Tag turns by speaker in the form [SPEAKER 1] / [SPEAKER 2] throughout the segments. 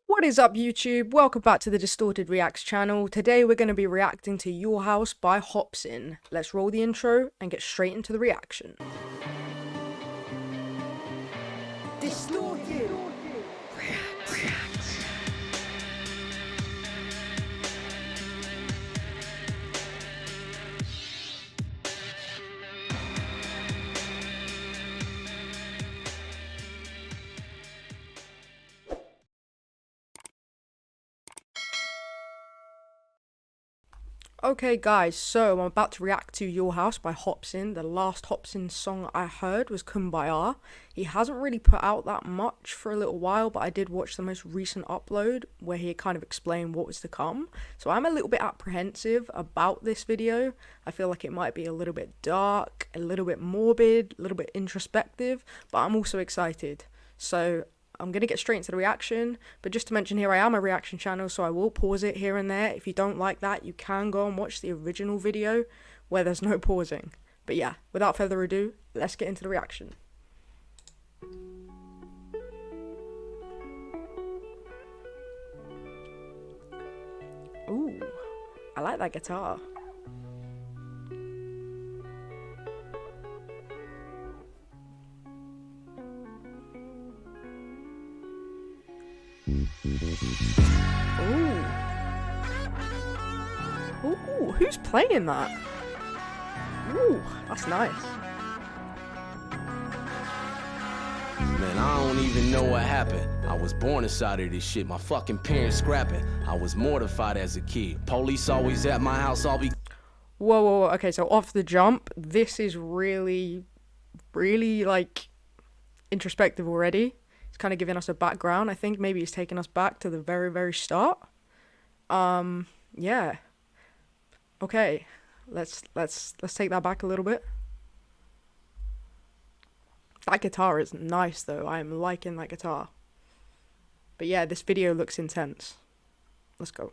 [SPEAKER 1] What is up, YouTube? Welcome back to the Distorted Reacts channel. Today we're going to be reacting to Your House by Hopsin. Let's roll the intro and get straight into the reaction. Distorted Reacts. Okay guys, so I'm about to react to Your House by Hopsin. The last Hopsin song I heard was Kumbaya. He hasn't really put out that much for a little while, but I did watch the most recent upload where he kind of explained what was to come. So I'm a little bit apprehensive about this video. I feel like it might be a little bit dark, a little bit morbid, a little bit introspective, but I'm also excited. So I'm going to get straight into the reaction, but just to mention here, I am a reaction channel, so I will pause it here and there. If you don't like that, you can go and watch the original video where there's no pausing. But yeah, without further ado, let's get into the reaction. Ooh, I like that guitar. Ooh. Ooh, who's playing that? Ooh, that's nice.
[SPEAKER 2] Man, I don't even know what happened. I was born inside of this shit. My fucking parents scrapping. I was mortified as a kid. Police always at my house. I'll be.
[SPEAKER 1] Whoa. Okay, so off the jump, this is really like introspective already. It's kind of giving us a background. I think maybe it's taking us back to the very start. Yeah. Okay, let's take that back a little bit. That guitar is nice though. I am liking that guitar. But yeah, this video looks intense. Let's go.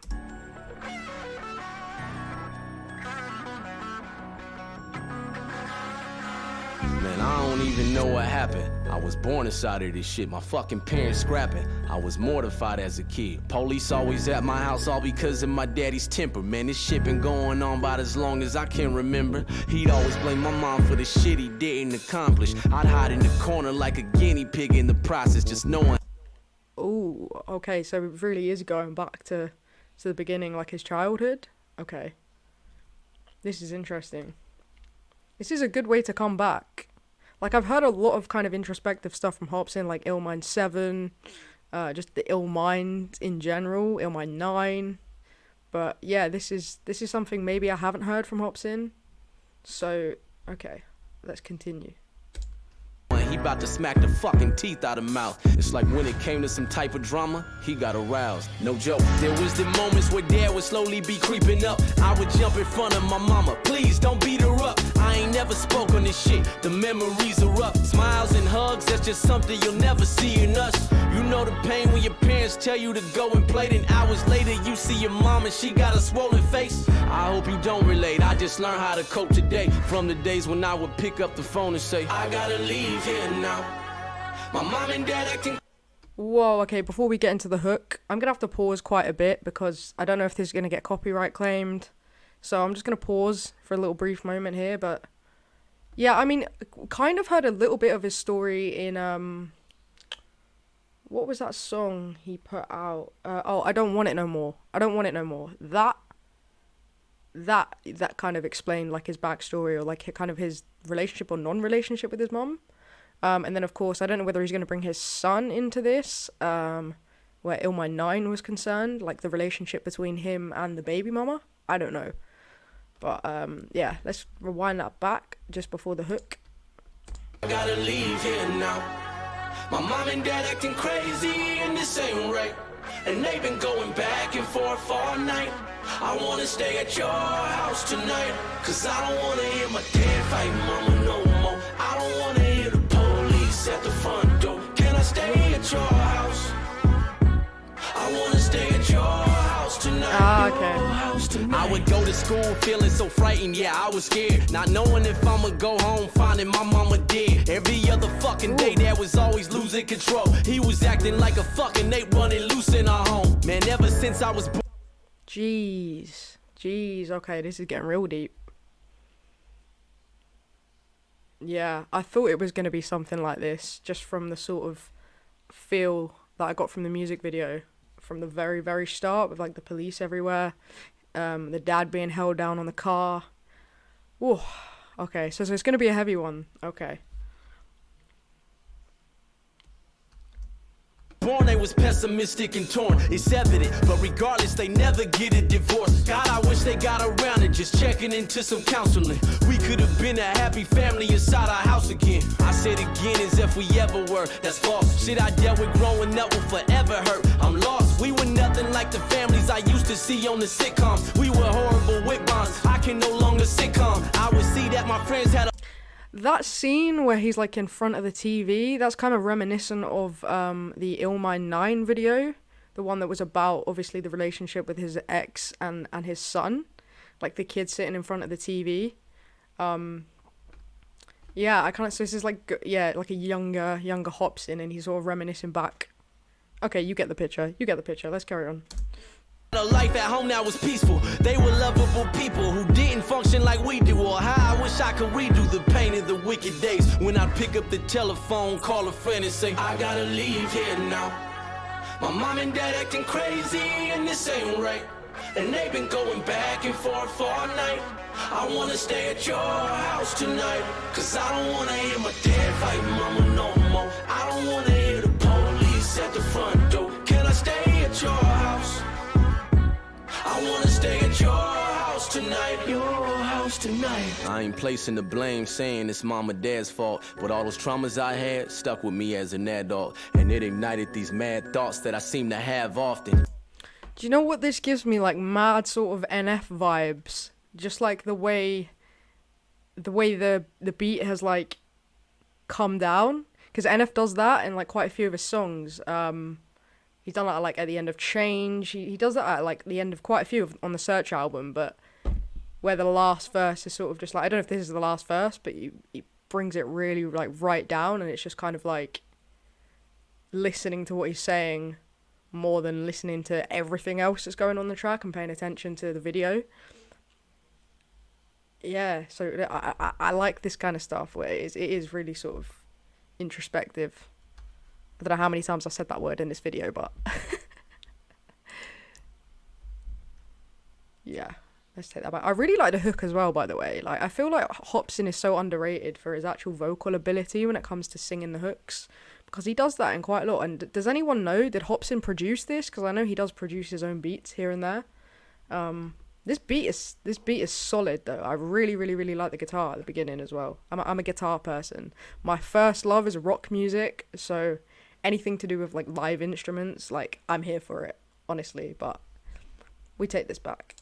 [SPEAKER 2] Man, I don't even know what happened. I was born inside of this shit. My fucking parents scrapping. I was mortified as a kid. Police always at my house, all because of my daddy's temper. Man, this shit been going on about as long as I can remember. He'd always blame my mom for the shit he didn't accomplish. I'd hide in the corner like a guinea pig in the process, just knowing.
[SPEAKER 1] Ooh, okay, so it really is going back to the beginning, like his childhood. Okay. This is interesting. This is a good way to come back. Like, I've heard a lot of kind of introspective stuff from Hopsin, like Ill Mind 7, just the Ill Mind in general, Ill Mind 9. But yeah, this is something maybe I haven't heard from Hopsin. So, okay, let's continue.
[SPEAKER 2] He about to smack the fucking teeth out of mouth. It's like when it came to some type of drama, he got aroused. No joke. There was the moments where dad would slowly be creeping up. I would jump in front of my mama. Please don't beat her up. I ain't never spoke on this shit. The memories are up. Smiles and hugs, that's just something you'll never see in us. You know the pain when your parents tell you to go and play, then hours later you see your mom and she got a swollen face. I hope you don't relate. I just learned how to cope today. From the days when I would pick up the phone and say, I gotta leave here now. My mom and dad acting.
[SPEAKER 1] Whoa, okay, before we get into the hook, I'm gonna have to pause quite a bit because I don't know if this is gonna get copyright claimed. So I'm just gonna pause for a little brief moment here, but yeah, I mean, kind of heard a little bit of his story in what was that song he put out? Oh, I Don't Want It No More. I Don't Want It No More. That kind of explained like his backstory or like kind of his relationship or non-relationship with his mom. And then of course, I don't know whether he's going to bring his son into this, where Ill Mind 9 was concerned, like the relationship between him and the baby mama. I don't know. But yeah, let's rewind that back just before the hook.
[SPEAKER 2] I gotta leave here now. My mom and dad acting crazy and this ain't right. And they've been going back and forth all night. I wanna stay at your house tonight, cause I don't wanna hear my dad fight mama no more. I don't wanna hear the police at the front door. Can I stay at your house? I wanna stay at your house tonight.
[SPEAKER 1] Okay.
[SPEAKER 2] I would go to school feeling so frightened, yeah, I was scared. Not knowing if I'ma go home, finding my mama dead. Every other fucking day, Dad was always losing control. He was acting like a fucking ape running loose in our since I was born.
[SPEAKER 1] Jeez. Okay, this is getting real deep. Yeah, I thought it was going to be something like this, just from the sort of feel that I got from the music video, from the very, very start, with like the police everywhere, the dad being held down on the car. Whoa. Okay, so it's going to be a heavy one. Okay.
[SPEAKER 2] Born, they was pessimistic and torn. It's evident, but regardless, they never get a divorce. God, I wish they got around it, just checking into some counseling. We could have been a happy family inside our house again. I said again as if we ever were. That's false. Shit I dealt with growing up will forever hurt. I'm lost. We were nothing like the families I used to see on the sitcoms. We were horrible with bonds. I can no longer sitcom. I would see that my friends had a
[SPEAKER 1] That scene where he's like in front of the TV, that's kind of reminiscent of the Illmind 9 video, the one that was about obviously the relationship with his ex and his son, like the kid sitting in front of the TV. Yeah, I kind of, so this is like, yeah, like a younger Hopsin, and he's sort of reminiscing back. Okay, you get the picture. Let's carry on.
[SPEAKER 2] A life at home that was peaceful. They were lovable people who didn't function like we do. Or how I wish I could redo the pain of the wicked days when I'd pick up the telephone, call a friend and say, I gotta leave here now. My mom and dad acting crazy and this ain't right. And they've been going back and forth all night. I wanna stay at your house tonight, cause I don't wanna hear my dad fight mama no more. I don't wanna hear the police at the front door. Can I stay at your house? I wanna stay at your house tonight, your house tonight. I ain't placing the blame, saying it's mom or dad's fault, but all those traumas I had stuck with me as an adult, and it ignited these mad thoughts that I seem to have often.
[SPEAKER 1] Do you know what this gives me? Like mad sort of NF vibes. Just like the way the beat has like come down, because NF does that in like quite a few of his songs. He's done that like at the end of Change. He does that at like the end of quite a few on the Search album, but where the last verse is sort of just like, I don't know if this is the last verse, but he brings it really like right down, and it's just kind of like listening to what he's saying more than listening to everything else that's going on the track and paying attention to the video. Yeah, so I like this kind of stuff where it is really sort of introspective. I don't know how many times I said that word in this video, but yeah, let's take that back. I really like the hook as well, by the way. Like, I feel like Hopsin is so underrated for his actual vocal ability when it comes to singing the hooks, because he does that in quite a lot. And does anyone know, did Hopsin produce this? Because I know he does produce his own beats here and there. This beat is solid though. I really like the guitar at the beginning as well. I'm a guitar person. My first love is rock music, so anything to do with like live instruments, like I'm here for it, honestly. But we take this back.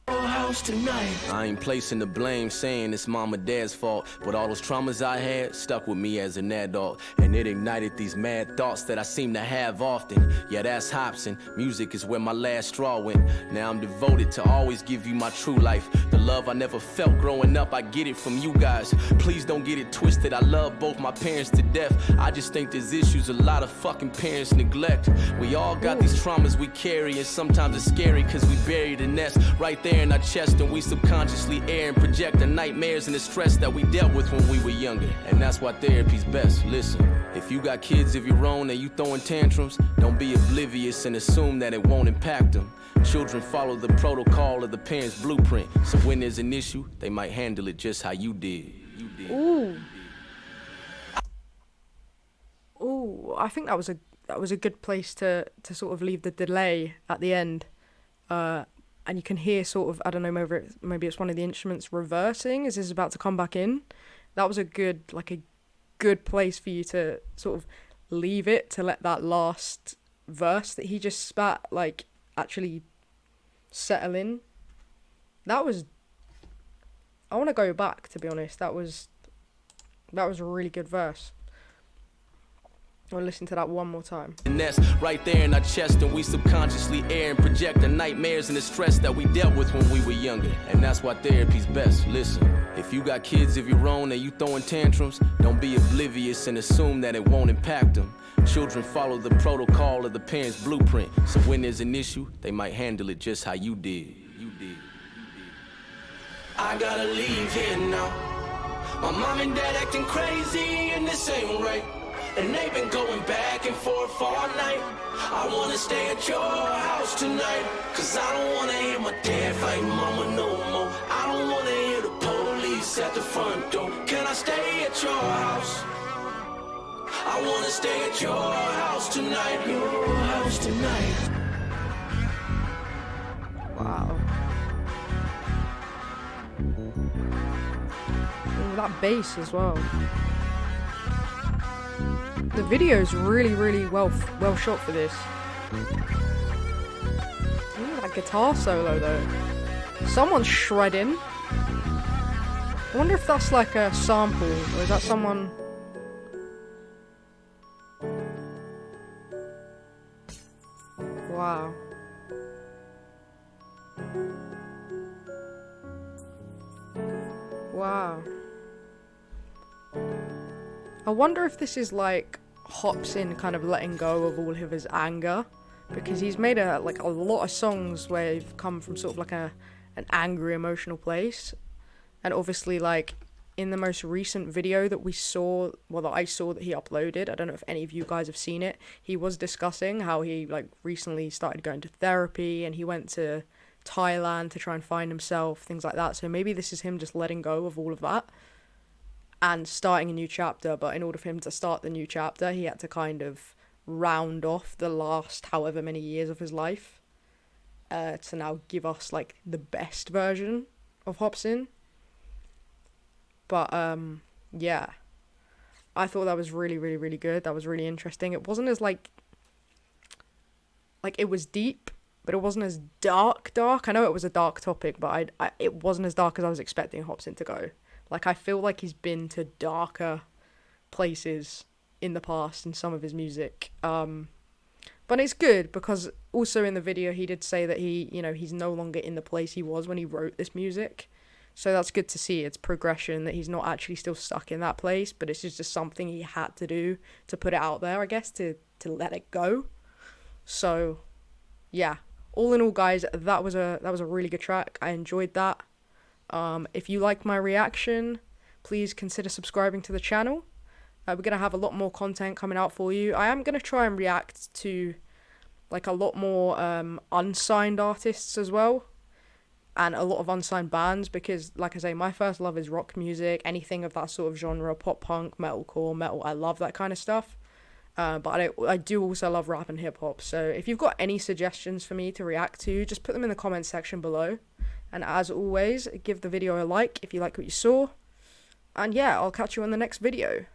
[SPEAKER 2] House tonight. I ain't placing the blame, saying it's mom or dad's fault, but all those traumas I had stuck with me as an adult, and it ignited these mad thoughts that I seem to have often. Yeah, that's Hopsin. Music is where my last straw went. Now I'm devoted to always give you my true life. The love I never felt growing up, I get it from you guys. Please don't get it twisted, I love both my parents to death. I just think there's issues a lot of fucking parents neglect. We all got these traumas we carry, and sometimes it's scary cause we bury the nest right there in our chest, and we subconsciously air and project the nightmares and the stress that we dealt with when we were younger. And that's why therapy's best. Listen, if you got kids of your own and you throwing tantrums, don't be oblivious and assume that it won't impact them. Children follow the protocol of the parents' blueprint, so when there's an issue, they might handle it just how you did.
[SPEAKER 1] Ooh, I think that was a good place to sort of leave the delay at the end. And you can hear sort of, I don't know, maybe it's one of the instruments reversing as this is about to come back in. That was a good place for you to sort of leave it, to let that last verse that he just spat like actually settle in. I want to go back, to be honest. That was a really good verse. I'll listen to that one more time.
[SPEAKER 2] And that's right there in our chest, and we subconsciously air and project the nightmares and the stress that we dealt with when we were younger. And that's why therapy's best. Listen, if you got kids of your own and you throwing tantrums, don't be oblivious and assume that it won't impact them. Children follow the protocol of the parents' blueprint, so when there's an issue, they might handle it just how you did. I gotta leave here now. My mom and dad acting crazy and this ain't right. And they've been going back and forth all night. I wanna stay at your house tonight, cause I don't wanna hear my dad fighting mama no more. I don't wanna hear the police at the front door. Can I stay at your house? I wanna stay at your house tonight. Your house tonight.
[SPEAKER 1] Wow. Ooh, that bass as well. The video is really well shot for this. Ooh, that guitar solo though. Someone's shredding. I wonder if that's like a sample, or is that someone... Wow. Wow. I wonder if this is like Hopsin kind of letting go of all of his anger, because he's made a lot of songs where they've come from sort of like an angry emotional place. And obviously, like in the most recent video that we saw, well, that I saw that he uploaded, I don't know if any of you guys have seen it, he was discussing how he like recently started going to therapy and he went to Thailand to try and find himself, things like that. So maybe this is him just letting go of all of that and starting a new chapter. But in order for him to start the new chapter, he had to kind of round off the last however many years of his life to now give us like the best version of Hopsin. But yeah, I thought that was really good. That was really interesting. It wasn't as like it was deep, but it wasn't as dark. I know it was a dark topic, but it wasn't as dark as I was expecting Hopsin to go. Like, I feel like he's been to darker places in the past in some of his music. But it's good because also in the video he did say that he's no longer in the place he was when he wrote this music. So that's good to see. It's progression, that he's not actually still stuck in that place, but it's just something he had to do to put it out there, I guess, to let it go. So, yeah. All in all, guys, that was a really good track. I enjoyed that. If you like my reaction, please consider subscribing to the channel. We're going to have a lot more content coming out for you. I am going to try and react to like a lot more unsigned artists as well, and a lot of unsigned bands, because like I say, my first love is rock music, anything of that sort of genre, pop punk, metalcore, metal. I love that kind of stuff. But I do also love rap and hip hop. So if you've got any suggestions for me to react to, just put them in the comments section below. And as always, give the video a like if you like what you saw. And yeah, I'll catch you on the next video.